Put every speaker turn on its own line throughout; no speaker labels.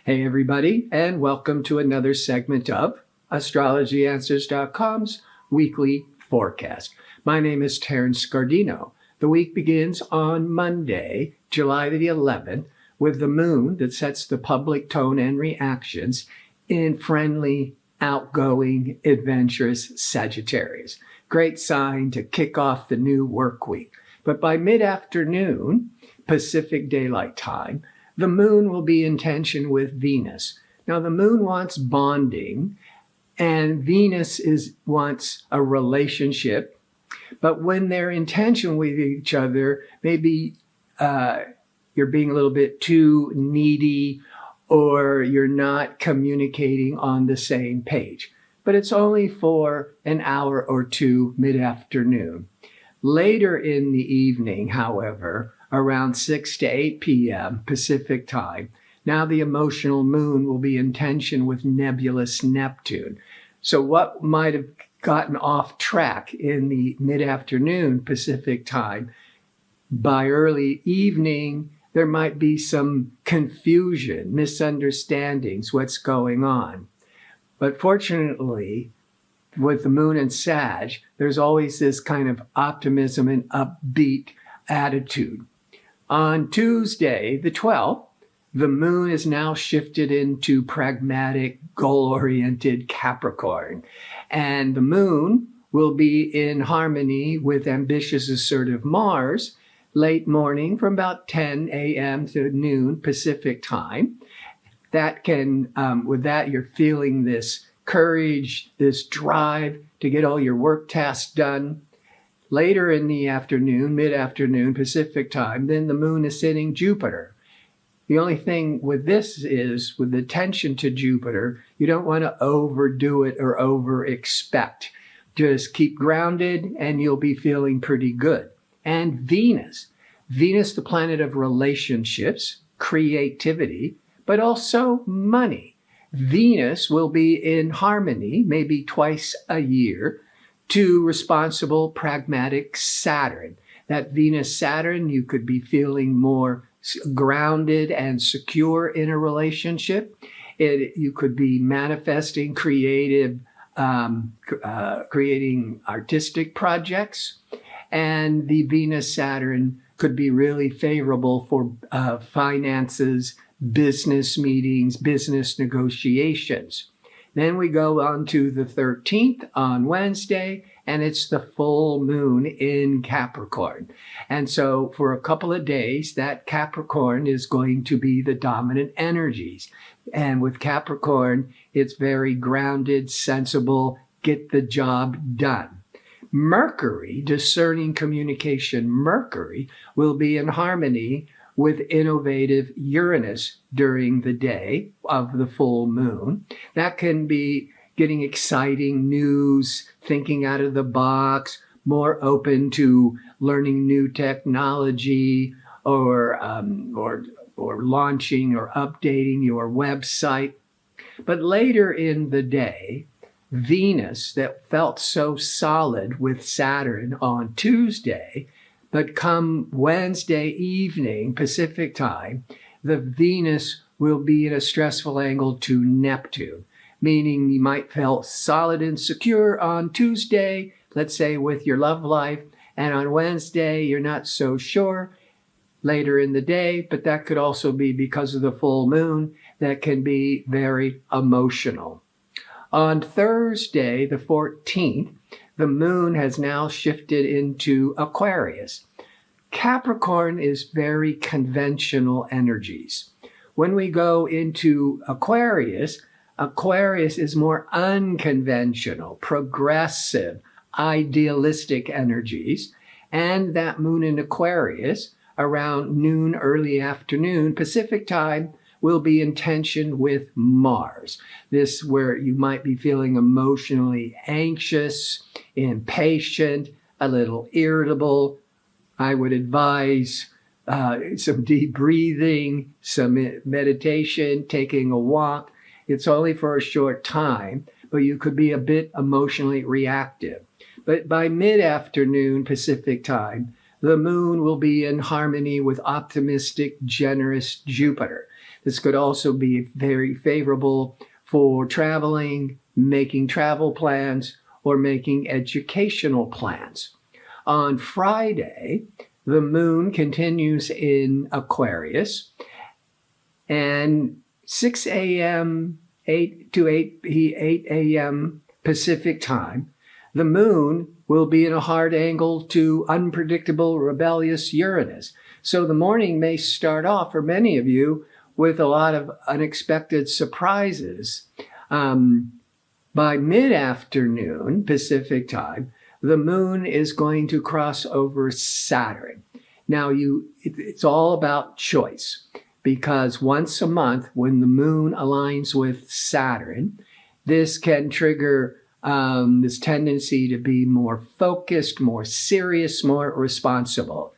Hey, everybody, and welcome to another segment of AstrologyAnswers.com's weekly forecast. My name is Terence. The week begins on Monday, July the 11th, with the moon that sets the public tone and reactions in friendly, outgoing, adventurous Sagittarius. Great sign to kick off the new work week. But by mid-afternoon, Pacific Daylight Time, the moon will be in tension with Venus. Now, the moon wants bonding, and Venus wants a relationship. But when they're in tension with each other, maybe you're being a little bit too needy, or you're not communicating on the same page. But it's only for an hour or two mid-afternoon. Later in the evening, however, around 6 to 8 p.m. Pacific time, now the emotional moon will be in tension with nebulous Neptune. So what might have gotten off track in the mid-afternoon Pacific time, by early evening, there might be some confusion, misunderstandings, what's going on. But fortunately, with the moon and Sag, there's always this kind of optimism and upbeat attitude. On Tuesday, the 12th, the moon is now shifted into pragmatic, goal-oriented Capricorn. And the moon will be in harmony with ambitious, assertive Mars late morning from about 10 a.m. to noon Pacific time. That can, with that, you're feeling this courage, this drive to get all your work tasks done. Later in the afternoon, mid-afternoon Pacific time, then the moon is sitting Jupiter. The only thing with this is, with the tension to Jupiter, you don't want to overdo it or over-expect. Just keep grounded and you'll be feeling pretty good. And Venus, the planet of relationships, creativity, but also money. Venus will be in harmony maybe twice a year to responsible, pragmatic Saturn. That Venus-Saturn, you could be feeling more grounded and secure in a relationship. You could be manifesting creating artistic projects. And the Venus-Saturn could be really favorable for finances, business meetings, business negotiations. Then we go on to the 13th on Wednesday, and it's the full moon in Capricorn. And so for a couple of days, that Capricorn is going to be the dominant energies. And with Capricorn, it's very grounded, sensible, get the job done. Mercury, discerning communication, Mercury will be in harmony with innovative Uranus during the day of the full moon. That can be getting exciting news, thinking out of the box, more open to learning new technology, or launching or updating your website. But later in the day, Venus, that felt so solid with Saturn on Tuesday, but come Wednesday evening, Pacific time, the Venus will be in a stressful angle to Neptune, meaning you might feel solid and secure on Tuesday, let's say with your love life, and on Wednesday, you're not so sure later in the day, but that could also be because of the full moon that can be very emotional. On Thursday, the 14th, the moon has now shifted into Aquarius. Capricorn is very conventional energies. When we go into Aquarius, Aquarius is more unconventional, progressive, idealistic energies. And that moon in Aquarius, around noon, early afternoon, Pacific time, will be in tension with Mars. This where you might be feeling emotionally anxious, impatient, a little irritable. I would advise some deep breathing, some meditation, taking a walk. It's only for a short time, but you could be a bit emotionally reactive. But by mid-afternoon Pacific time, the moon will be in harmony with optimistic, generous Jupiter. This could also be very favorable for traveling, making travel plans, or making educational plans. On Friday, the moon continues in Aquarius, and 6 a.m., 8 to 8 a.m. Pacific time, the moon will be in a hard angle to unpredictable, rebellious Uranus. So the morning may start off, for many of you, with a lot of unexpected surprises. By mid-afternoon Pacific time, the moon is going to cross over Saturn. Now, it's all about choice, because once a month, when the moon aligns with Saturn, this can trigger this tendency to be more focused, more serious, more responsible.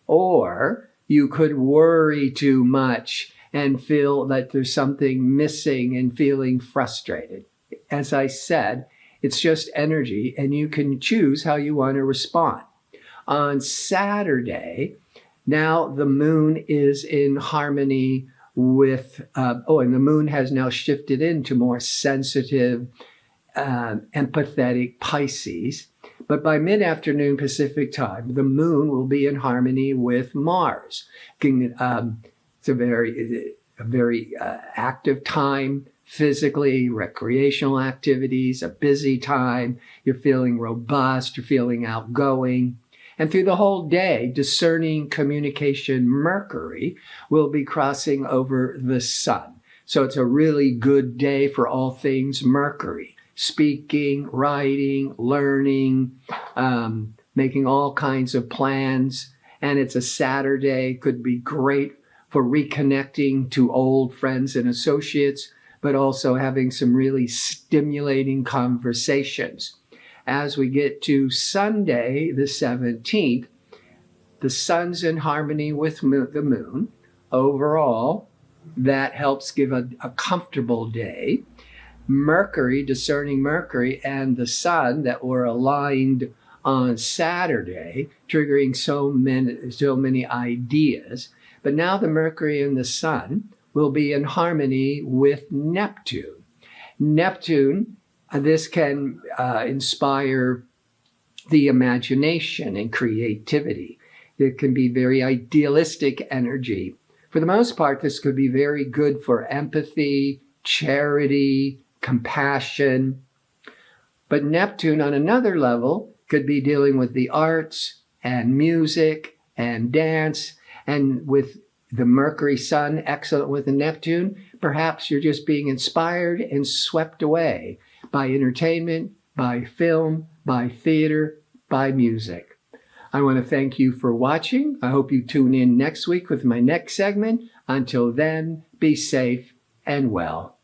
Or you could worry too much and feel that there's something missing and feeling frustrated. As I said, it's just energy, and you can choose how you want to respond. On Saturday, now the moon is in harmony with, and the moon has now shifted into more sensitive, empathetic Pisces. But by mid-afternoon Pacific time, the moon will be in harmony with Mars. It's a very active time, physically, recreational activities, a busy time. You're feeling robust, you're feeling outgoing. And through the whole day, discerning communication Mercury will be crossing over the sun. So it's a really good day for all things Mercury. Speaking, writing, learning, making all kinds of plans. And it's a Saturday, could be great for reconnecting to old friends and associates, but also having some really stimulating conversations. As we get to Sunday, the 17th, the sun's in harmony with the moon. Overall, that helps give a comfortable day. Mercury, discerning Mercury, and the sun that were aligned on Saturday, triggering so many ideas. But now the Mercury and the sun will be in harmony with Neptune. Neptune, this can inspire the imagination and creativity. It can be very idealistic energy. For the most part, this could be very good for empathy, charity, compassion. But Neptune, on another level, could be dealing with the arts and music and dance. And with the Mercury sun excellent with the Neptune, perhaps you're just being inspired and swept away by entertainment, by film, by theater, by music. I want to thank you for watching. I hope you tune in next week with my next segment. Until then, be safe and well.